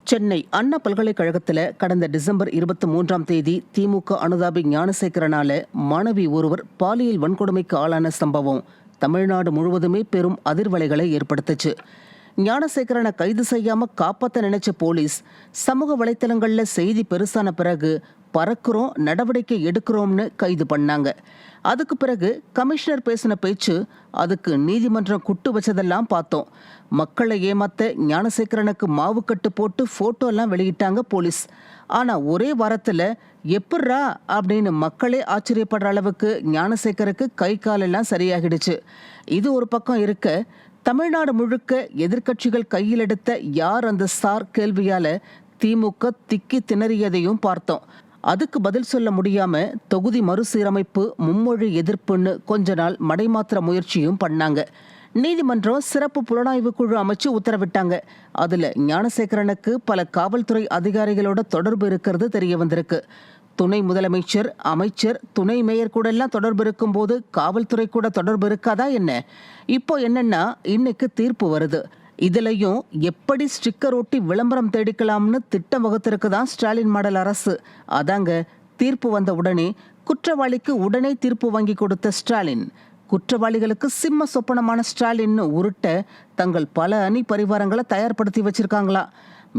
சென்னை அண்ணா பல்கலைக்கழகத்தில் கடந்த டிசம்பர் 23ஆம் தேதி திமுக அனுதாபி ஞானசேகரனால மாணவி ஒருவர் பாலியல் வன்கொடுமைக்கு ஆளான சம்பவம் தமிழ்நாடு முழுவதுமே பெரும் அதிர்வலைகளை ஏற்படுத்துச்சு. ஞானசேகரனை கைது செய்யாம காப்பாற்ற நினைச்ச போலீஸ் சமூக வலைத்தளங்கள்ல செய்தி பெருசான பிறகு பறக்குறோம், நடவடிக்கை எடுக்கிறோம்னு கைது பண்ணாங்க. அதுக்கு பிறகு கமிஷனர் பேசின பேச்சு, அதுக்கு நீதிமன்றம் குட்டு வச்சதெல்லாம் பார்த்தோம். மக்களை ஏமாத்த ஞானசேகரனுக்கு மாவு கட்டு போட்டு போட்டோ எல்லாம் வெளியிட்டாங்க போலீஸ். ஆனா ஒரே வாரத்துல எப்பட்றா அப்படின்னு மக்களே ஆச்சரியப்படுற அளவுக்கு ஞானசேகருக்கு கை காலெல்லாம் சரியாகிடுச்சு. இது ஒரு பக்கம் இருக்க, தமிழ்நாடு முழுக்க எதிர்க்கட்சிகள் கையில் எடுத்த யார் அந்த ஸ்டார் கேள்வியால திமுக திக்கி திணறியதையும் பார்த்தோம். அதுக்கு பதில் சொல்ல முடியாம தொகுதி மறுசீரமைப்பு, மும்மொழி எதிர்ப்புன்னு கொஞ்ச நாள் மடைமாத்திர முயற்சியும் பண்ணாங்க. நீதிமன்றம் சிறப்பு புலனாய்வு குழு அமைச்சு உத்தரவிட்டாங்க. அதுல ஞானசேகரனுக்கு பல காவல்துறை அதிகாரிகளோட தொடர்பு இருக்கிறது தெரிய வந்திருக்கு. துணை முதலமைச்சர், அமைச்சர், துணை மேயர் கூட எல்லாம் தொடர்பு இருக்கும் போது காவல்துறை கூட தொடர்பு இருக்காதா என்ன? இப்போ என்னன்னா, இன்னைக்கு தீர்ப்பு வருது. இதுலயும் எப்படி ஸ்டிக்கர் ஒட்டி விளம்பரம் தேடிக்கலாம்னு திட்டம் வகுத்திருக்குதான் ஸ்டாலின் மாடல் அரசு. அதாங்க, தீர்ப்பு வந்த உடனே குற்றவாளிக்கு உடனே தீர்ப்பு வாங்கி கொடுத்த ஸ்டாலின், குற்றவாளிகளுக்கு சிம்ம சொப்பனமான ஸ்டாலின் உருட்ட தங்கள் பல அணி பரிவாரங்களை தயார்படுத்தி வச்சிருக்காங்களா.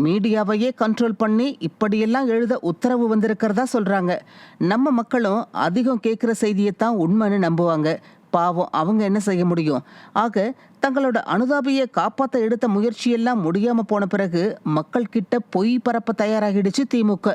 மீடியாவையே கண்ட்ரோல் பண்ணி இப்படியெல்லாம் எழுத உத்தரவு வந்திருக்கிறதா சொல்றாங்க. நம்ம மக்களும் அதிகம் கேட்கிற செய்தியைத்தான் உண்மைன்னு நம்புவாங்க. பாவம், அவங்க என்ன செய்ய முடியும்? ஆக தங்களோட அனுதாபியை காப்பாற்ற எடுத்த முயற்சியெல்லாம் முடியாம போன பிறகு மக்கள் கிட்ட பொய் பரப்ப தயாராகிடுச்சு திமுக.